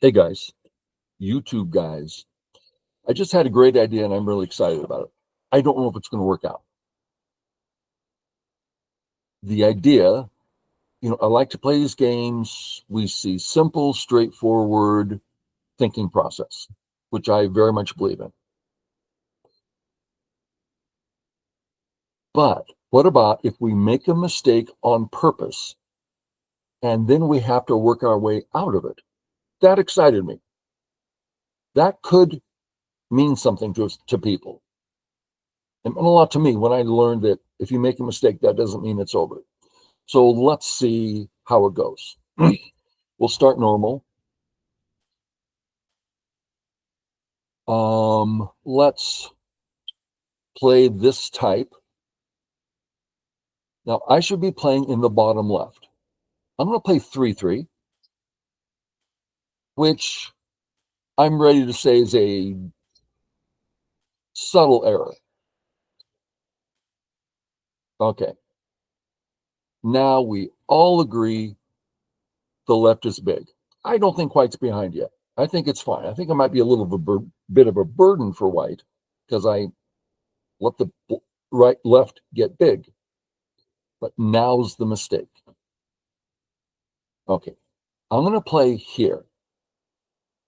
Hey guys, YouTube guys. I just had a great idea and I'm really excited about it. I don't know if it's going to work out. The idea, I like to play these games. We see simple, straightforward thinking process, which I very much believe in. But what about if we make a mistake on purpose and then we have to work our way out of it? That excited me. That could mean something to us, to people. It meant a lot to me when I learned that if you make a mistake, that doesn't mean it's over. So let's see how it goes. We'll start normal. Let's play this type. Now I should be playing in the bottom left. I'm going to play 3-3, which I'm ready to say is a subtle error. Okay. Now we all agree the left is big. I don't think white's behind yet. I think it's fine. I think it might be a little bit of a burden for white because I let the left get big. But now's the mistake. Okay, I'm going to play here,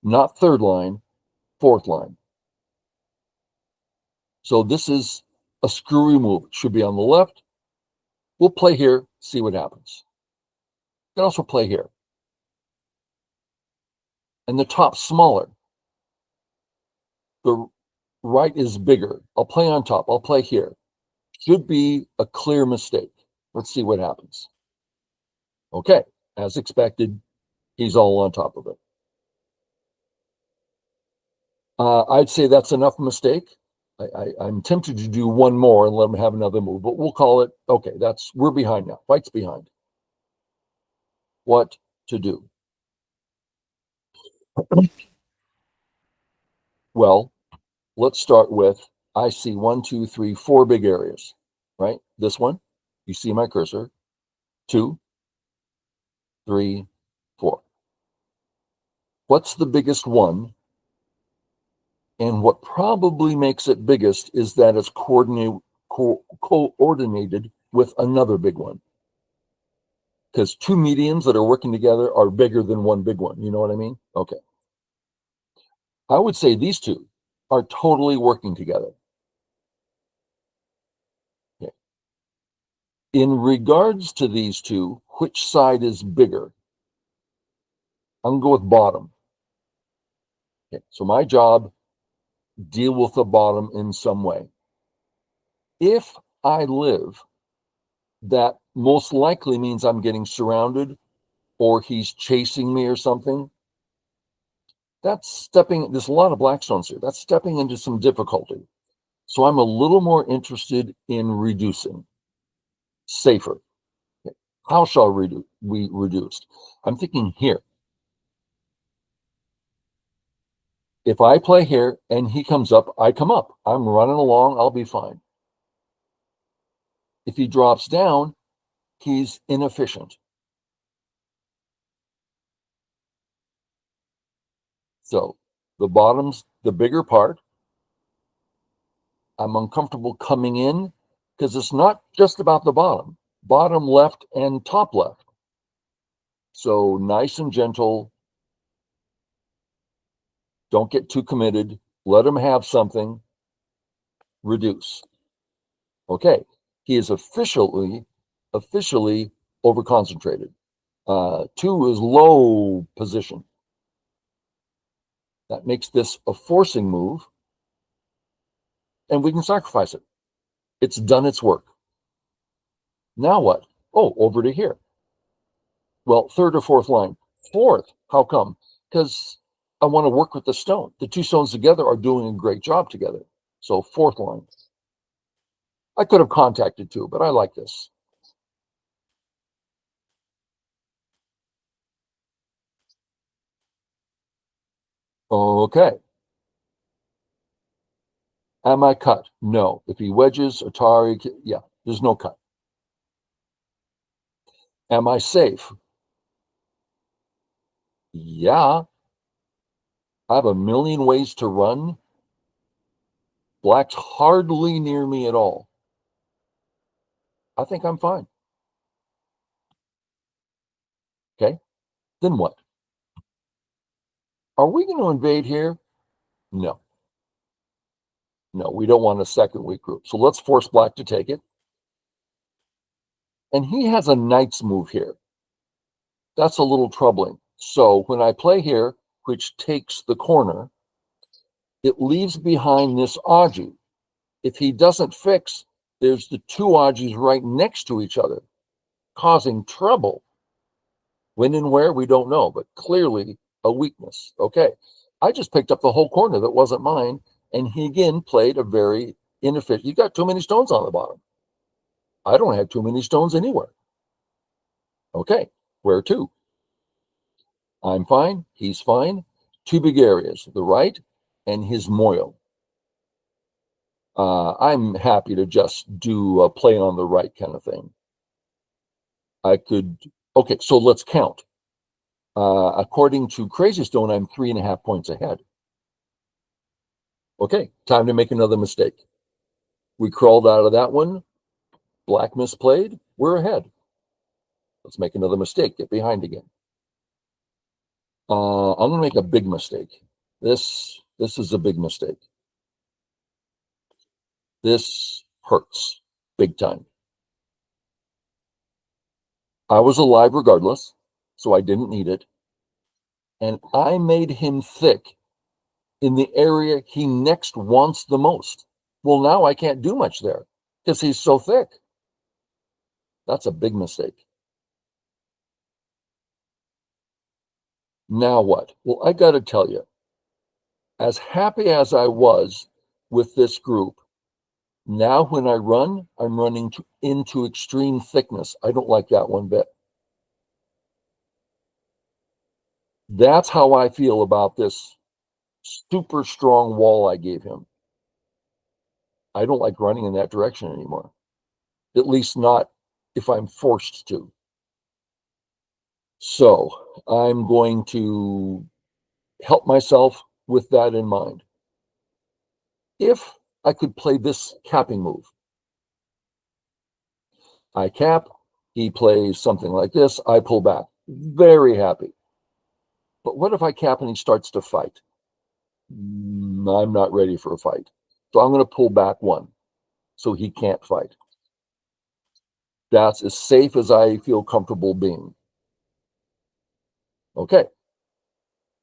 not third line, fourth line. So this is a screwy move. It should be on the left. We'll play here, see what happens. You can also play here. And the top's smaller. The right is bigger. I'll play on top. I'll play here. Should be a clear mistake. Let's see what happens. Okay, as expected, he's all on top of it. I'd say that's enough mistake. I'm tempted to do one more and let him have another move, but we'll call it, okay, we're behind now. White's behind. What to do? Well, let's start with, I see 1, 2, 3, 4 big areas, right? This one, you see my cursor, 2, 3, 4. What's the biggest one? And what probably makes it biggest is that it's coordinated with another big one. Because two mediums that are working together are bigger than one big one. You know what I mean? Okay. I would say these two are totally working together. Okay. In regards to these two, which side is bigger? I'm going to go with bottom. Okay. So my job, deal with the bottom in some way. If I live, that most likely means I'm getting surrounded or he's chasing me or something. That's stepping, there's a lot of blackstones here. That's stepping into some difficulty. So I'm a little more interested in reducing. Safer. Okay. How shall we reduce? I'm thinking here. If I play here and he comes up, I come up. I'm running along, I'll be fine. If he drops down, he's inefficient. So the bottom's the bigger part. I'm uncomfortable coming in because it's not just about the bottom left and top left. So nice and gentle. Don't get too committed. Let him have something. Reduce. Okay. He is officially over concentrated. 2 is low position. That makes this a forcing move. And we can sacrifice it. It's done its work. Now what? Oh, over to here. Well, third or fourth line. Fourth. How come? Because I want to work with the stone. The two stones together are doing a great job together. So fourth line. I could have contacted 2, but I like this. Okay. Am I cut? No. If he wedges, Atari, yeah, there's no cut. Am I safe? Yeah, I have a million ways to run. Black's hardly near me at all. I think I'm fine. Okay, then what? Are we going to invade here? No, no, we don't want a second weak group. So let's force black to take it. And he has a knight's move here. That's a little troubling. So when I play here, which takes the corner, it leaves behind this Aji. If he doesn't fix, there's the two Ajis right next to each other, causing trouble. When and where, we don't know, but clearly a weakness. Okay, I just picked up the whole corner that wasn't mine, and he again played a very inefficient. You got too many stones on the bottom. I don't have too many stones anywhere. Okay, where to? I'm fine. He's fine. Two big areas, the right and his moil. I'm happy to just do a play on the right kind of thing. I could, okay, so let's count. According to Crazy Stone, I'm 3.5 points ahead. Okay, time to make another mistake. We crawled out of that one. Black misplayed. We're ahead. Let's make another mistake. Get behind again. I'm going to make a big mistake. This is a big mistake. This hurts big time. I was alive regardless, so I didn't need it. And I made him thick in the area he next wants the most. Well, now I can't do much there because he's so thick. That's a big mistake. Now what? Well, I got to tell you, as happy as I was with this group, now when I run, I'm running into extreme thickness. I don't like that one bit. That's how I feel about this super strong wall I gave him. I don't like running in that direction anymore, at least not if I'm forced to. So I'm going to help myself with that in mind. If I could play this capping move, I cap, he plays something like this, I pull back. Very happy. But what if I cap and he starts to fight? I'm not ready for a fight. So I'm going to pull back one so he can't fight. That's as safe as I feel comfortable being. Okay,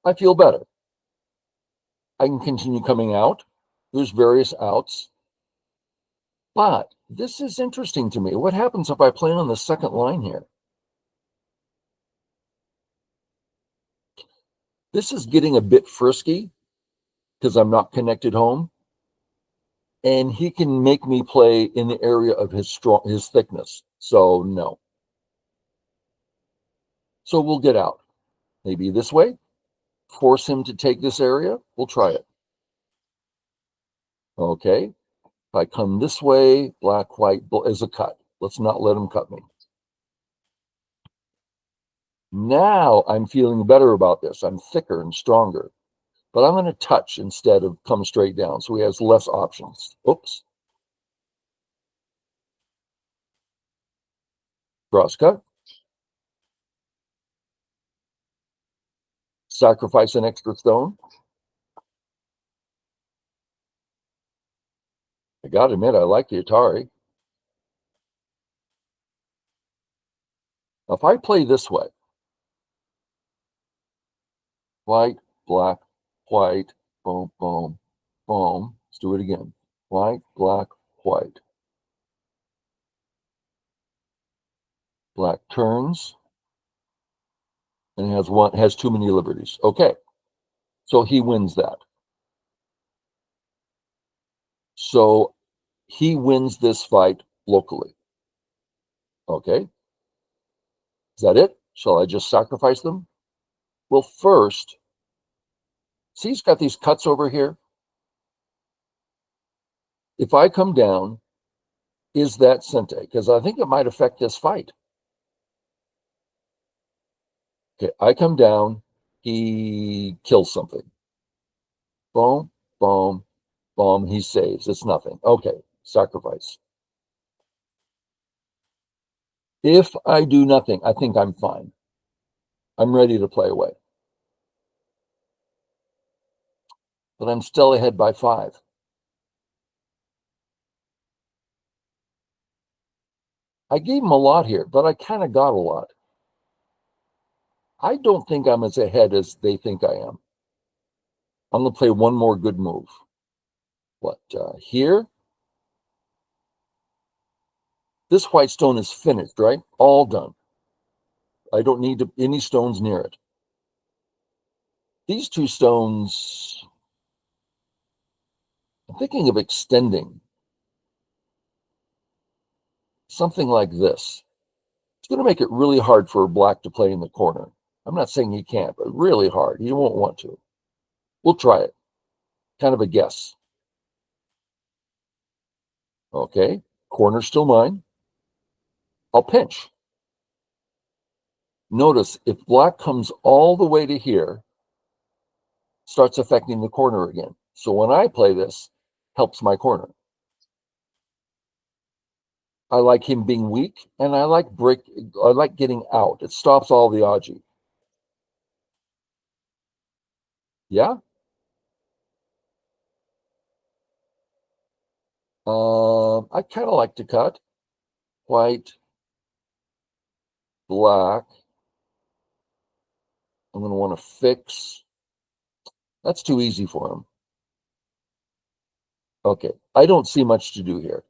I feel better. I can continue coming out. There's various outs. But this is interesting to me. What happens if I play on the second line here? This is getting a bit frisky because I'm not connected home. And he can make me play in the area of his thickness. So no. So we'll get out. Maybe this way. Force him to take this area. We'll try it. Okay. If I come this way, black, white is a cut. Let's not let him cut me. Now I'm feeling better about this. I'm thicker and stronger. But I'm going to touch instead of come straight down. So he has less options. Oops. Cross cut. Sacrifice an extra stone. I got to admit, I like the Atari. Now, if I play this way, white, black, white, boom, boom, boom. Let's do it again. White, black, white. Black turns and has too many liberties. Okay. So he wins that. So he wins this fight locally. Okay. Is that it? Shall I just sacrifice them? Well, first, see, he's got these cuts over here. If I come down, is that Sente? Because I think it might affect this fight. Okay, I come down. He kills something. Boom, boom, boom. He saves. It's nothing. Okay, sacrifice. If I do nothing, I think I'm fine. I'm ready to play away. But I'm still ahead by 5. I gave him a lot here, but I kind of got a lot. I don't think I'm as ahead as they think I am. I'm going to play one more good move. What, here? This white stone is finished, right? All done. I don't need any stones near it. These 2 stones, I'm thinking of extending. Something like this. It's going to make it really hard for black to play in the corner. I'm not saying he can't, but really hard. He won't want to. We'll try it. Kind of a guess. Okay, corner's still mine. I'll pinch. Notice if black comes all the way to here, starts affecting the corner again. So when I play this, helps my corner. I like him being weak, and I like getting out. It stops all the Aji. Yeah. I kind of like to cut. White, black. I'm going to want to fix. That's too easy for him. Okay, I don't see much to do here,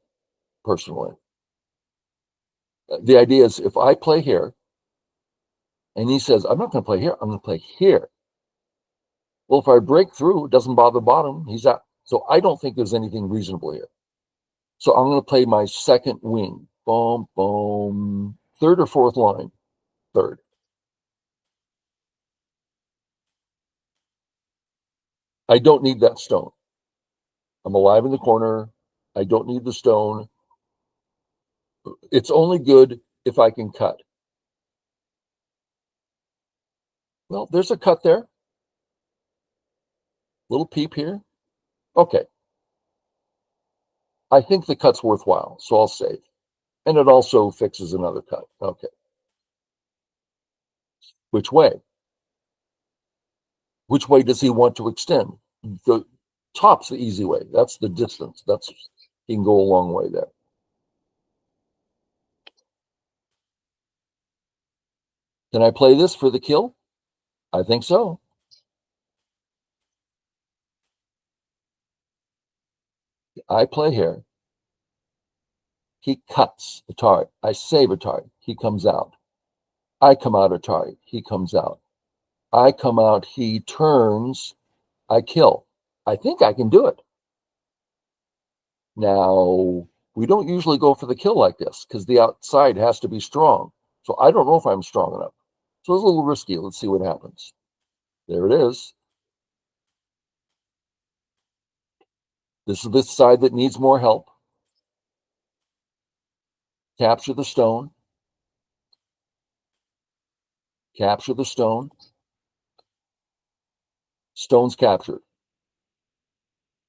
personally. The idea is if I play here, and he says, I'm not going to play here, I'm going to play here. Well, if I break through, it doesn't bother bottom, he's out. So I don't think there's anything reasonable here. So I'm going to play my second wing. Boom, boom. Third or fourth line? Third. I don't need that stone. I'm alive in the corner. I don't need the stone. It's only good if I can cut. Well, there's a cut there. Little peep here. Okay. I think the cut's worthwhile, so I'll save. And it also fixes another cut. Okay. Which way? Which way does he want to extend? The top's the easy way. That's the distance. He can go a long way there. Can I play this for the kill? I think so. I play here. He cuts Atari. I save Atari. He comes out. I come out Atari. He comes out. I come out. He turns. I kill. I think I can do it. Now, we don't usually go for the kill like this because the outside has to be strong. So I don't know if I'm strong enough. So it's a little risky. Let's see what happens. There it is. This is the side that needs more help. Capture the stone. Capture the stone. Stone's captured.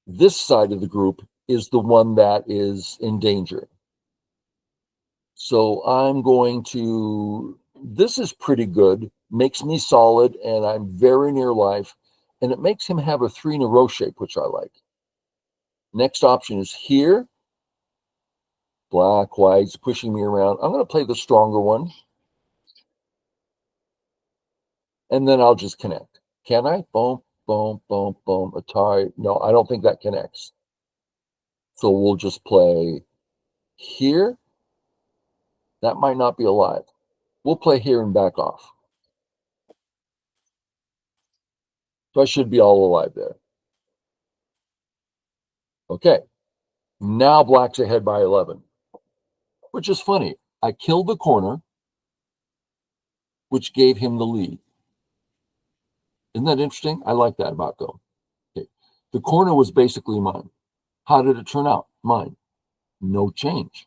This side of the group is the one that is in danger. So I'm going to, this is pretty good, makes me solid, and I'm very near life, and it makes him have a 3 in a row shape, which I like. Next option is here. Black, white's pushing me around. I'm going to play the stronger one. And then I'll just connect. Can I? Boom, boom, boom, boom. A tie. No, I don't think that connects. So we'll just play here. That might not be alive. We'll play here and back off. So I should be all alive there. Okay. Now black's ahead by 11, which is funny. I killed the corner, which gave him the lead. Isn't that interesting? I like that about Go. Okay. The corner was basically mine. How did it turn out? Mine. No change.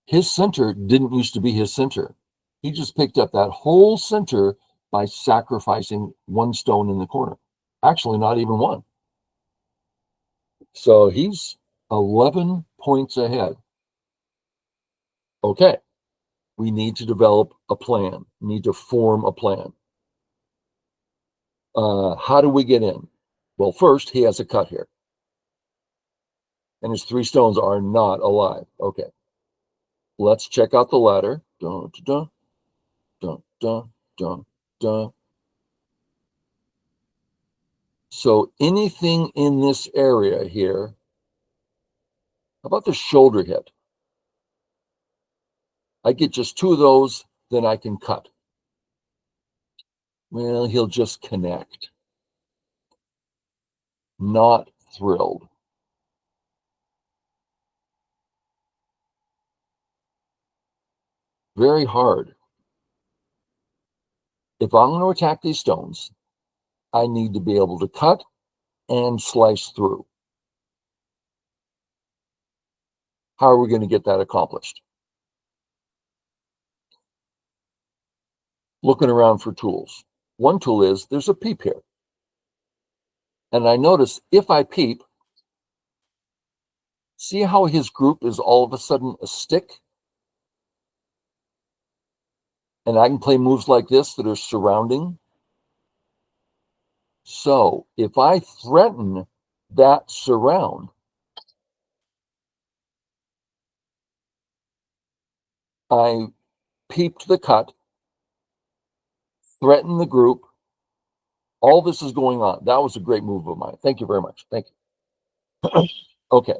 His center didn't used to be his center. He just picked up that whole center by sacrificing one stone in the corner. Actually, not even one. So he's 11 points ahead. Okay, we need to develop a plan, we need to form a plan. How do we get in? Well, first, he has a cut here. And his 3 stones are not alive. Okay. Let's check out the ladder. Dun, dun, dun, dun, dun, dun. So anything in this area here, how about the shoulder hit? I get just 2 of those, then I can cut. Well, he'll just connect. Not thrilled. Very hard. If I'm going to attack these stones, I need to be able to cut and slice through. How are we going to get that accomplished? Looking around for tools. One tool is there's a peep here. And I notice if I peep, see how his group is all of a sudden a stick? And I can play moves like this that are surrounding. So if I threaten that surround, I peeped the cut, threatened the group. All this is going on. That was a great move of mine. Thank you very much. Thank you. Okay.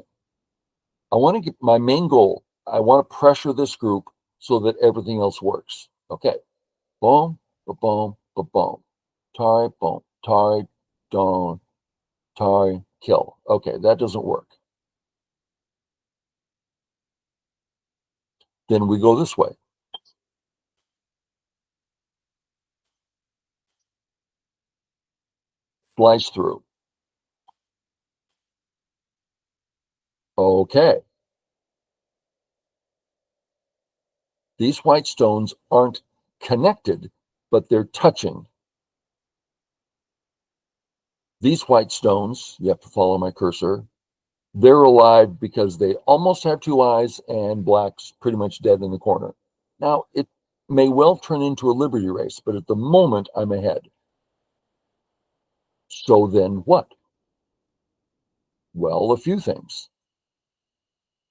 I want to get my main goal. I want to pressure this group so that everything else works. Okay. Boom, boom, boom. Tie, boom, tie, don't, tie, kill. Okay, that doesn't work. Then we go this way. Slice through. Okay. These white stones aren't connected, but they're touching. These white stones, you have to follow my cursor, they're alive because they almost have 2 eyes and black's pretty much dead in the corner. Now, it may well turn into a liberty race, but at the moment, I'm ahead. So then what? Well, a few things.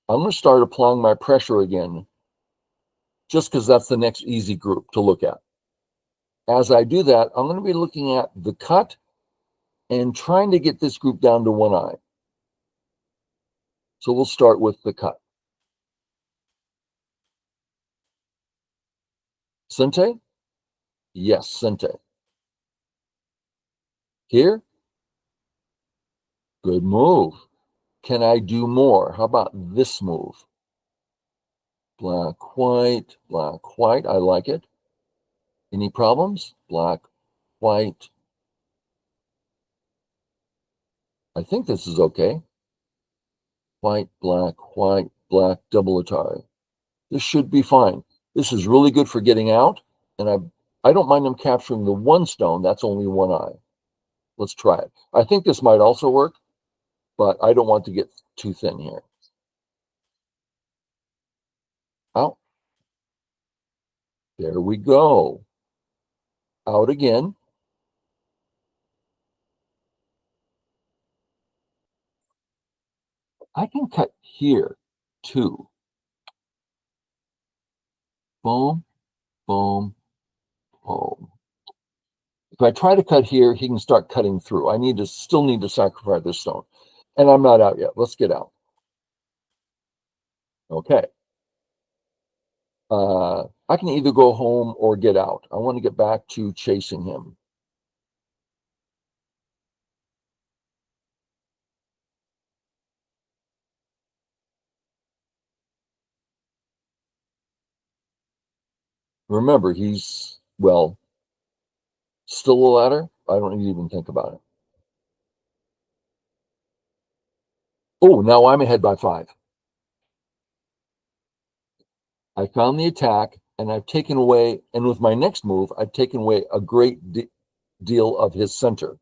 I'm going to start applying my pressure again, just because that's the next easy group to look at. As I do that, I'm going to be looking at the cut and trying to get this group down to 1 eye. So we'll start with the cut. Sente? Yes, Sente. Here? Good move. Can I do more? How about this move? Black, white, black, white. I like it. Any problems? Black, white. I think this is okay. White, black, double Atari. This should be fine. This is really good for getting out, and I don't mind them capturing the 1 stone. That's only 1 eye. Let's try it. I think this might also work, but I don't want to get too thin here. Out. There we go. Out again. I can cut here too. Boom, boom, boom. If I try to cut here, he can start cutting through. Still need to sacrifice this stone. And I'm not out yet. Let's get out. Okay. I can either go home or get out. I want to get back to chasing him. Remember, he's, well, still a ladder. I don't need to even think about it. Oh, now I'm ahead by 5. I found the attack. and I've taken away, and with my next move, I've taken away a great deal of his center.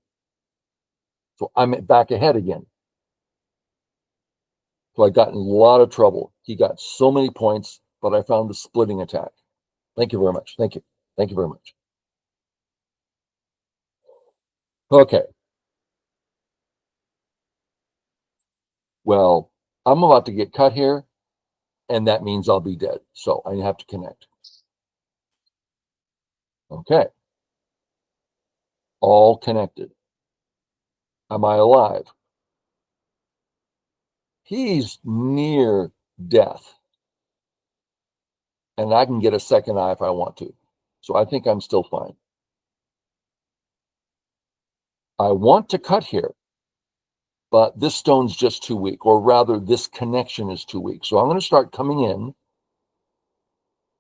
So I'm back ahead again. So I got in a lot of trouble. He got so many points, but I found the splitting attack. Thank you very much. Thank you. Thank you very much. Okay. Well, I'm about to get cut here, and that means I'll be dead. So I have to connect. Okay. All connected. Am I alive? He's near death. And I can get a second eye if I want to. So I think I'm still fine. I want to cut here, but this stone's just too weak, or rather, this connection is too weak. So I'm going to start coming in,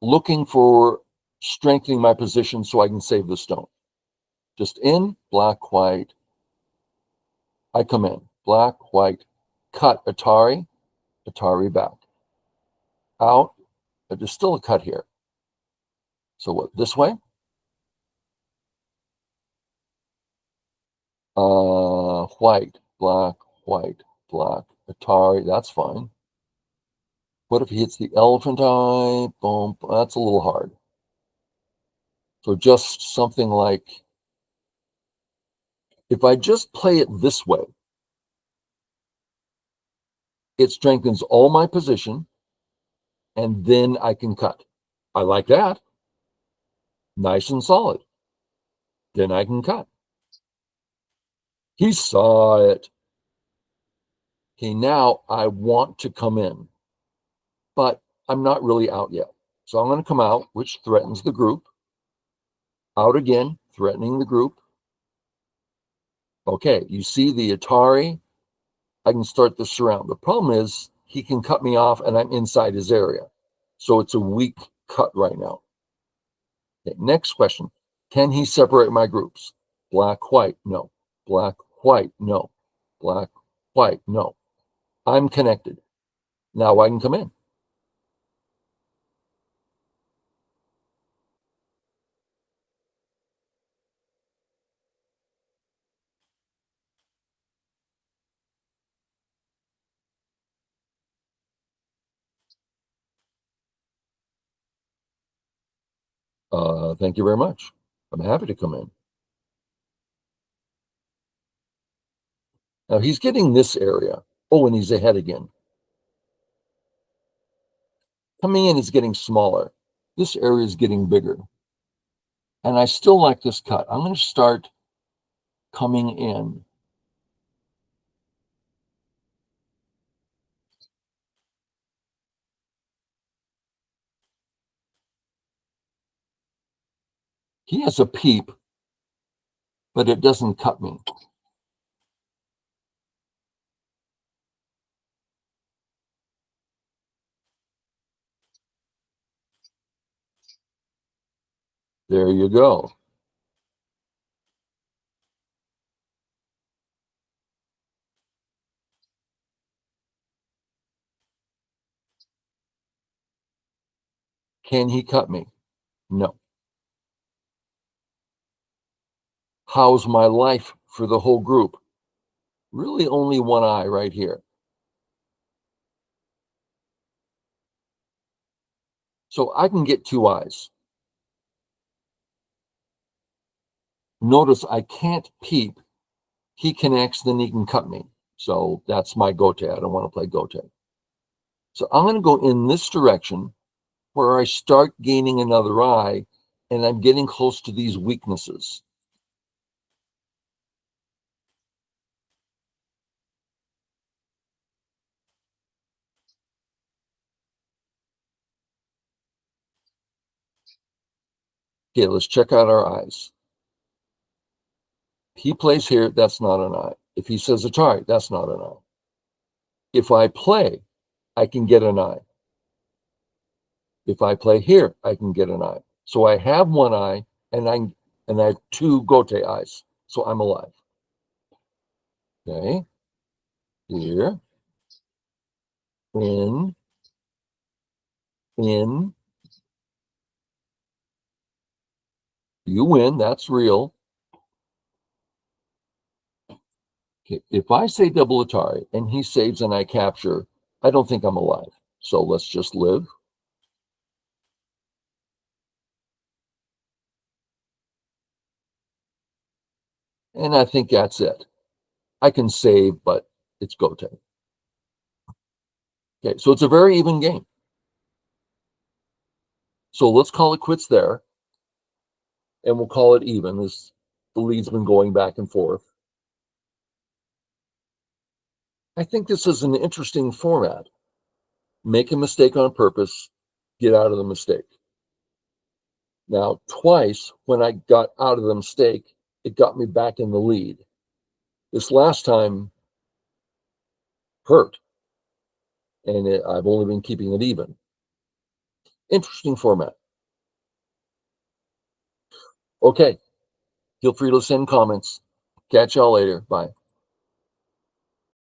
looking for strengthening my position so I can save the stone. Just in, black, white. I come in, black, white, cut, Atari, Atari back. Out, but there's still a cut here. So what, this way? White, black, white, black, Atari, that's fine. What if he hits the elephant eye? Boom, that's a little hard. So just something like, if I just play it this way, it strengthens all my position, and then I can cut. I like that. Nice and solid. Then I can cut. He saw it. Okay, now I want to come in, but I'm not really out yet. So I'm going to come out, which threatens the group. Out again, threatening the group. Okay, you see the Atari. I can start the surround. The problem is he can cut me off and I'm inside his area. So it's a weak cut right now. Okay, next question. Can he separate my groups? Black, white, no. Black, white, no. Black, white, no. I'm connected. Now I can come in. Thank you very much. I'm happy to come in. Now he's getting this area. Oh, and he's ahead again. Coming in is getting smaller. This area is getting bigger. And I still like this cut. I'm going to start coming in. He has a peep, but it doesn't cut me. There you go. Can he cut me? No. How's my life for the whole group? Really only one eye right here. So I can get two eyes. Notice I can't peep. He connects, then he can cut me. So that's my gote. I don't want to play gote. So I'm going to go in this direction where I start gaining another eye, and I'm getting close to these weaknesses. Okay, let's check out our eyes. He plays here, that's not an eye. If he says Atari, that's not an eye. If I play, I can get an eye. If I play here, I can get an eye. So I have one eye, and I have two gote eyes. So I'm alive. Okay. Here. In. You win. That's real. Okay. If I say double Atari and he saves and I capture, I don't think I'm alive. So let's just live. And I think that's it. I can save, but it's go time. Okay, so it's a very even game. So let's call it quits there, and we'll call it even as the lead's been going back and forth. I think this is an interesting format. Make a mistake on purpose, get out of the mistake. Now, twice when I got out of the mistake, it got me back in the lead. This last time hurt, and I've only been keeping it even. Interesting format. Okay, feel free to send comments. Catch y'all later. Bye.